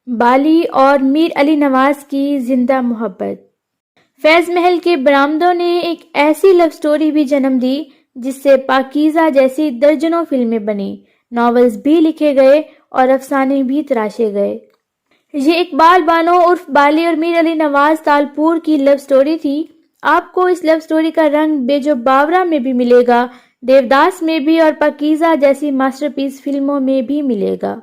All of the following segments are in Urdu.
بالی اور میر علی نواز کی زندہ محبت۔ فیض محل کے برآمدوں نے ایک ایسی لو سٹوری بھی جنم دی جس سے پاکیزہ جیسی درجنوں فلمیں بنی، ناولز بھی لکھے گئے اور افسانے بھی تراشے گئے۔ یہ اقبال بانو عرف بالی اور میر علی نواز تالپور کی لو سٹوری تھی۔ آپ کو اس لو سٹوری کا رنگ بے جو باورا میں بھی ملے گا، دیوداس میں بھی اور پاکیزہ جیسی ماسٹر پیس فلموں میں بھی ملے گا۔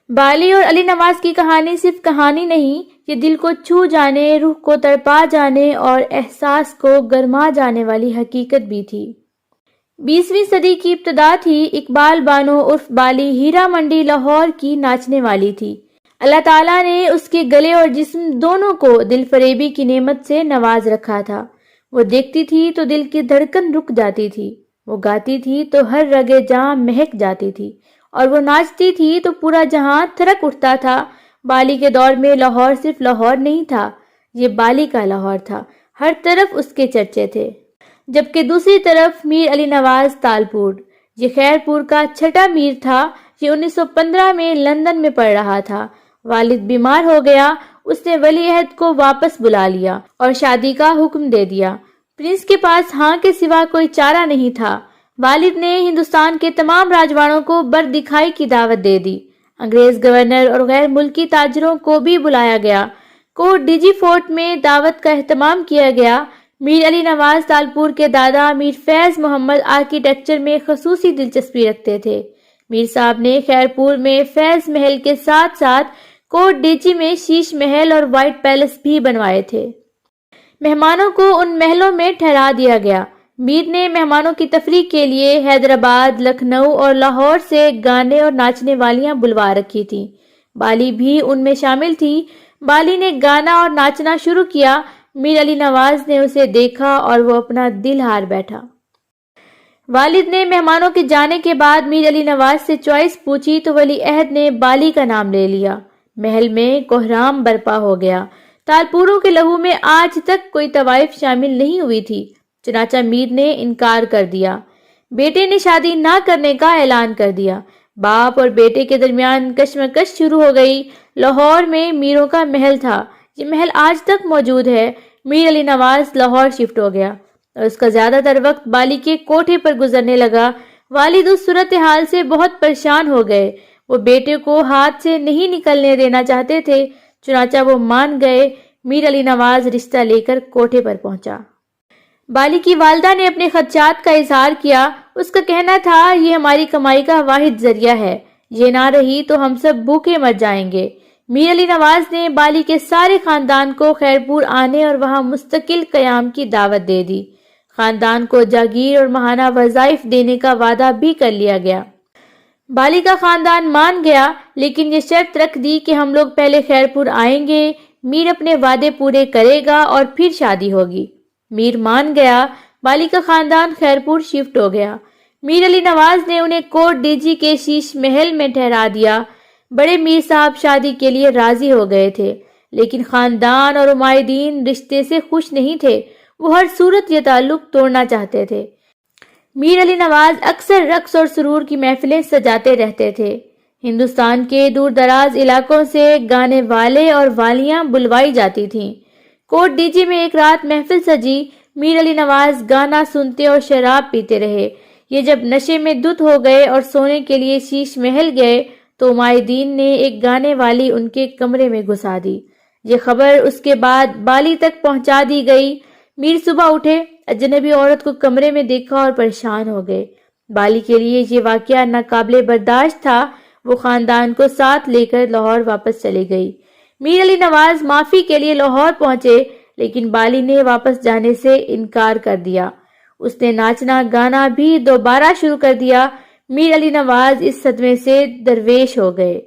بالی اور علی نواز کی کہانی صرف کہانی نہیں، یہ دل کو چھو جانے، روح کو تڑپا جانے اور احساس کو گرما جانے والی حقیقت بھی تھی۔ 20ویں صدی کی ابتدا تھی۔ اقبال بانو عرف بالی ہیرا منڈی لاہور کی ناچنے والی تھی۔ اللہ تعالیٰ نے اس کے گلے اور جسم دونوں کو دل فریبی کی نعمت سے نواز رکھا تھا۔ وہ دیکھتی تھی تو دل کی دھڑکن رک جاتی تھی، وہ گاتی تھی تو ہر رگے جہاں مہک جاتی تھی، اور وہ ناچتی تھی تو پورا جہاں تھرک اٹھتا تھا۔ بالی کے دور میں لاہور صرف لاہور نہیں تھا، یہ بالی کا لاہور تھا، ہر طرف اس کے چرچے تھے۔ جبکہ دوسری طرف میر علی نواز تالپور، یہ خیرپور کا چھٹا میر تھا۔ یہ 1915 میں لندن میں پڑھ رہا تھا۔ والد بیمار ہو گیا، اس نے ولی عہد کو واپس بلا لیا اور شادی کا حکم دے دیا۔ پرنس کے پاس ہاں کے سوا کوئی چارہ نہیں تھا۔ والد نے ہندوستان کے تمام راجوانوں کو بردکھائی کی دعوت دے دی۔ انگریز گورنر اور غیر ملکی تاجروں کو بھی بلایا گیا۔ کوٹ ڈیجی فورٹ میں دعوت کا اہتمام کیا گیا۔ میر علی نواز تالپور کے دادا میر فیض محمد آرکیٹیکچر میں خصوصی دلچسپی رکھتے تھے۔ میر صاحب نے خیرپور میں فیض محل کے ساتھ ساتھ کوٹ ڈیجی میں شیش محل اور وائٹ پیلس بھی بنوائے تھے۔ مہمانوں کو ان محلوں میں ٹھہرا دیا گیا۔ میر نے مہمانوں کی تفریح کے لیے حیدرآباد، لکھنؤ اور لاہور سے گانے اور ناچنے والیاں بلوا رکھی تھیں۔ بالی بھی ان میں شامل تھی۔ بالی نے گانا اور ناچنا شروع کیا۔ میر علی نواز نے اسے دیکھا اور وہ اپنا دل ہار بیٹھا۔ والد نے مہمانوں کے جانے کے بعد میر علی نواز سے چوائس پوچھی تو ولی عہد نے بالی کا نام لے لیا۔ محل میں کوہرام برپا ہو گیا۔ تالپوروں کے لہو میں آج تک کوئی طوائف شامل نہیں ہوئی تھی، چنانچہ میر نے انکار کر دیا۔ بیٹے نے شادی نہ کرنے کا اعلان کر دیا۔ باپ اور بیٹے کے درمیان کشمکش شروع ہو گئی۔ لاہور میں میروں کا محل تھا، یہ محل آج تک موجود ہے۔ میر علی نواز لاہور شفٹ ہو گیا اور اس کا زیادہ تر وقت بالی کے کوٹھے پر گزرنے لگا۔ والد اس صورتحال سے بہت پریشان ہو گئے۔ وہ بیٹے کو ہاتھ سے نہیں نکلنے دینا چاہتے تھے، چنانچہ وہ مان گئے۔ میر علی نواز رشتہ لے کر کوٹھے پر پہنچا۔ بالی کی والدہ نے اپنے خدشات کا اظہار کیا۔ اس کا کہنا تھا، یہ ہماری کمائی کا واحد ذریعہ ہے، یہ نہ رہی تو ہم سب بھوکے مر جائیں گے۔ میر علی نواز نے بالی کے سارے خاندان کو خیرپور آنے اور وہاں مستقل قیام کی دعوت دے دی۔ خاندان کو جاگیر اور ماہانہ وظائف دینے کا وعدہ بھی کر لیا گیا۔ بالی کا خاندان مان گیا، لیکن یہ شرط رکھ دی کہ ہم لوگ پہلے خیرپور آئیں گے، میر اپنے وعدے پورے کرے گا اور پھر شادی ہوگی۔ میر مان گیا۔ بالی کا خاندان خیرپور شفٹ ہو گیا۔ میر علی نواز نے انہیں کوٹ ڈیجی کے شیش محل میں ٹھہرا دیا۔ بڑے میر صاحب شادی کے لیے راضی ہو گئے تھے، لیکن خاندان اور عمائدین رشتے سے خوش نہیں تھے۔ وہ ہر صورت یہ تعلق توڑنا چاہتے تھے۔ میر علی نواز اکثر رقص اور سرور کی محفلیں سجاتے رہتے تھے۔ ہندوستان کے دور دراز علاقوں سے گانے والے اور والیاں بلوائی جاتی تھیں۔ کوٹ ڈیجی میں ایک رات محفل سجی۔ میر علی نواز گانا سنتے اور شراب پیتے رہے۔ یہ جب نشے میں دھت ہو گئے اور سونے کے لیے شیش محل گئے تو عمائدین نے ایک گانے والی ان کے کمرے میں گھسا دی۔ یہ خبر اس کے بعد بالی تک پہنچا دی گئی۔ میر صبح اٹھے، اجنبی عورت کو کمرے میں دیکھا اور پریشان ہو گئے۔ بالی کے لیے یہ واقعہ ناقابل برداشت تھا۔ وہ خاندان کو ساتھ لے کر لاہور واپس چلی گئی۔ میر علی نواز معافی کے لیے لاہور پہنچے، لیکن بالی نے واپس جانے سے انکار کر دیا۔ اس نے ناچنا گانا بھی دوبارہ شروع کر دیا۔ میر علی نواز اس صدمے سے درویش ہو گئے۔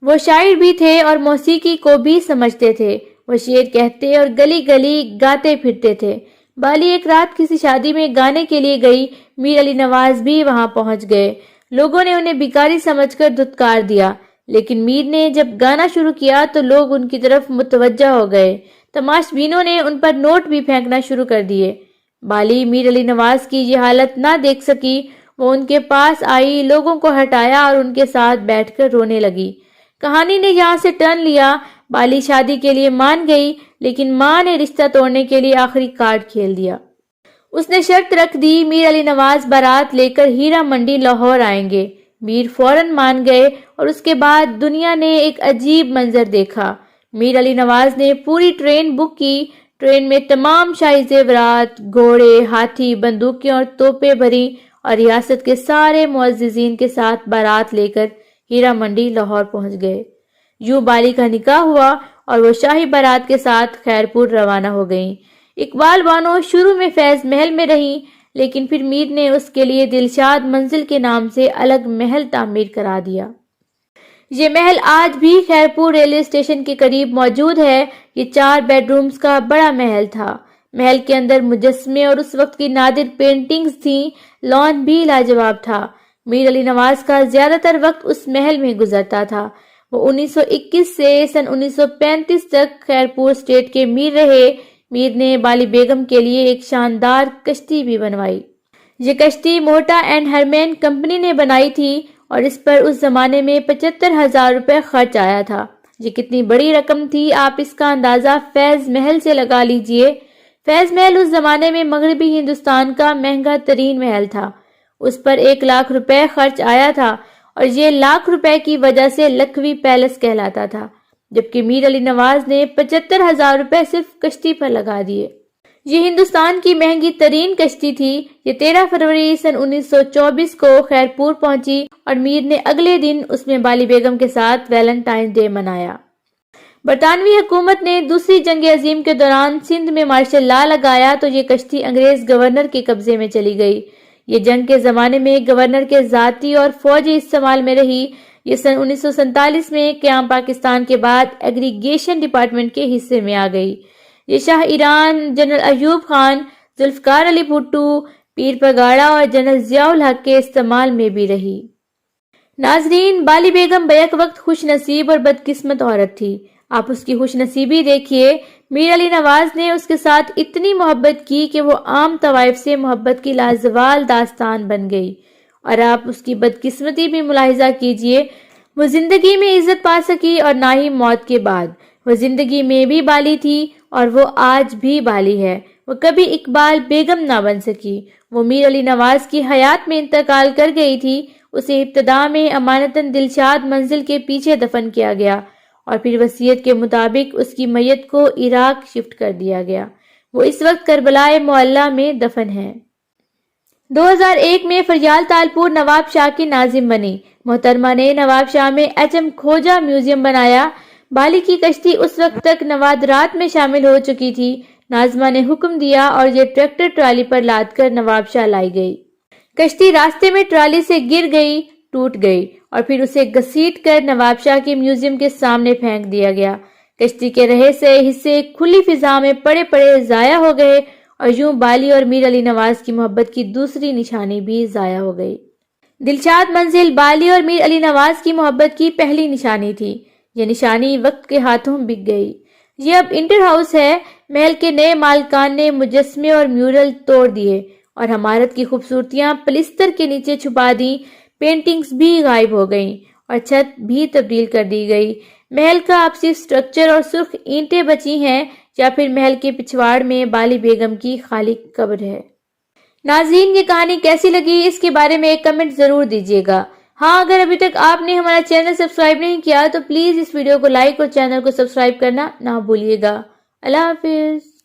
وہ شاعر بھی تھے اور موسیقی کو بھی سمجھتے تھے۔ وہ شعر کہتے اور گلی گلی گاتے پھرتے تھے۔ بالی ایک رات کسی شادی میں گانے کے لیے گئی۔ میر علی نواز بھی وہاں پہنچ گئے۔ لوگوں نے انہیں بیکاری سمجھ کر دھتکار دیا، لیکن میر نے جب گانا شروع کیا تو لوگ ان کی طرف متوجہ ہو گئے۔ تماش بینوں نے ان پر نوٹ بھی پھینکنا شروع کر دیے۔ بالی میر علی نواز کی یہ حالت نہ دیکھ سکی۔ وہ ان کے پاس آئی، لوگوں کو ہٹایا اور ان کے ساتھ بیٹھ کر رونے لگی۔ کہانی نے یہاں سے ٹرن لیا۔ بالی شادی کے لیے مان گئی، لیکن ماں نے رشتہ توڑنے کے لیے آخری کارڈ کھیل دیا۔ اس نے شرط رکھ دی میر علی نواز بارات لے کر ہیرا منڈی لاہور آئیں گے۔ میر فوراً مان گئے اور اس کے بعد دنیا نے ایک عجیب منظر دیکھا۔ میر علی نواز نے پوری ٹرین بک کی۔ ٹرین میں تمام شاہی زیورات، گھوڑے، ہاتھی، بندوقیں اور توپیں بھری اور ریاست کے سارے معززین کے ساتھ بارات لے کر ہیرا منڈی لاہور پہنچ گئے۔ یوں بالی کا نکاح ہوا اور وہ شاہی بارات کے ساتھ خیرپور روانہ ہو گئیں۔ اقبال بانو شروع میں فیض محل میں رہیں، لیکن پھر میر نے اس کے لیے دلشاد منزل کے نام سے الگ محل تعمیر کرا دیا۔ یہ محل آج بھی خیرپور ریلوے اسٹیشن کے قریب موجود ہے۔ یہ 4 بیڈ رومز کا بڑا محل تھا۔ محل کے اندر مجسمے اور اس وقت کی نادر پینٹنگز تھیں۔ لان بھی لاجواب تھا۔ میر علی نواز کا زیادہ تر وقت اس محل میں گزرتا تھا۔ وہ 1921 سے سن 1935 تک خیرپور اسٹیٹ کے میر رہے۔ میر نے بالی بیگم کے لیے ایک شاندار کشتی بھی بنوائی۔ یہ کشتی موٹا اینڈ ہرمین کمپنی نے بنائی تھی اور اس پر اس زمانے میں 75,000 روپے خرچ آیا تھا۔ یہ کتنی بڑی رقم تھی، آپ اس کا اندازہ فیض محل سے لگا لیجئے۔ فیض محل اس زمانے میں مغربی ہندوستان کا مہنگا ترین محل تھا۔ اس پر 1 لاکھ روپے خرچ آیا تھا اور یہ لاکھ روپے کی وجہ سے لکھوی پیلس کہلاتا تھا، جبکہ میر علی نواز نے 75,000 روپے صرف کشتی پر لگا دیے۔ یہ ہندوستان کی مہنگی ترین کشتی تھی۔ یہ 13 فروری سن 1924 کو خیرپور پہنچی اور میر نے اگلے دن اس میں بالی بیگم کے ساتھ ویلنٹائن ڈے منایا۔ برطانوی حکومت نے دوسری جنگ عظیم کے دوران سندھ میں مارشل لا لگایا تو یہ کشتی انگریز گورنر کے قبضے میں چلی گئی۔ یہ جنگ کے زمانے میں گورنر کے ذاتی اور فوجی استعمال میں رہی۔ یہ سن 1947 میں قیام پاکستان کے بعد ایگریگیشن ڈپارٹمنٹ کے حصے میں آ گئی۔ یہ شاہ ایران، جنرل ایوب خان، ذوالفقار علی بھٹو، پیر پگاڑا اور جنرل ضیاء الحق کے استعمال میں بھی رہی۔ ناظرین، بالی بیگم بیک وقت خوش نصیب اور بدقسمت عورت تھی۔ آپ اس کی خوش نصیبی دیکھیے۔ میر علی نواز نے اس کے ساتھ اتنی محبت کی کہ وہ عام طوائف سے محبت کی لازوال داستان بن گئی، اور آپ اس کی بدقسمتی بھی ملاحظہ کیجئے۔ وہ زندگی میں عزت پا سکی اور نہ ہی موت کے بعد۔ وہ زندگی میں بھی بالی تھی اور وہ آج بھی بالی ہے۔ وہ کبھی اقبال بیگم نہ بن سکی۔ وہ میر علی نواز کی حیات میں انتقال کر گئی تھی۔ اسے ابتدا میں امانتاً دلشاد منزل کے پیچھے دفن کیا گیا اور پھر وصیت کے مطابق اس کی میت کو عراق شفٹ کر دیا گیا۔ وہ اس وقت کربلائے معلیٰ میں دفن ہے۔ 2001 میں فریال تالپور نواب شاہ کی ناظم بنی۔ محترمہ نے نواب شاہ میں ایچ ایم کھوجا میوزیم بنایا۔ بالی کی کشتی اس وقت تک نوادرات میں شامل ہو چکی تھی۔ ناظمہ نے حکم دیا اور یہ ٹریکٹر ٹرالی پر لاد کر نواب شاہ لائی گئی۔ کشتی راستے میں ٹرالی سے گر گئی، ٹوٹ گئی اور پھر اسے گھسیٹ کر نواب شاہ کے میوزیم کے سامنے پھینک دیا گیا۔ کشتی کے رہے سے حصے کھلی فضا میں پڑے پڑے ضائع ہو گئے اور یوں بالی اور میر علی نواز کی محبت کی دوسری نشانی بھی ضائع ہو گئی۔ دلشاد منزل بالی اور میر علی نواز کی محبت کی پہلی نشانی تھی۔ یہ نشانی وقت کے ہاتھوں بک گئی۔ یہ اب انٹر ہاؤس ہے۔ محل کے نئے مالکان نے مجسمے اور میورل توڑ دیے اور عمارت کی خوبصورتیاں پلستر کے نیچے چھپا دیں۔ پینٹنگز بھی غائب ہو گئیں اور چھت بھی تبدیل کر دی گئی۔ محل کا اب صرف سٹرکچر اور سرخ اینٹیں بچی ہیں یا پھر محل کے پچھواڑ میں بالی بیگم کی خالی قبر ہے۔ ناظرین، یہ کہانی کیسی لگی اس کے بارے میں ایک کمنٹ ضرور دیجیے گا۔ ہاں، اگر ابھی تک آپ نے ہمارا چینل سبسکرائب نہیں کیا تو پلیز اس ویڈیو کو لائک اور چینل کو سبسکرائب کرنا نہ بھولیے گا۔ اللہ حافظ۔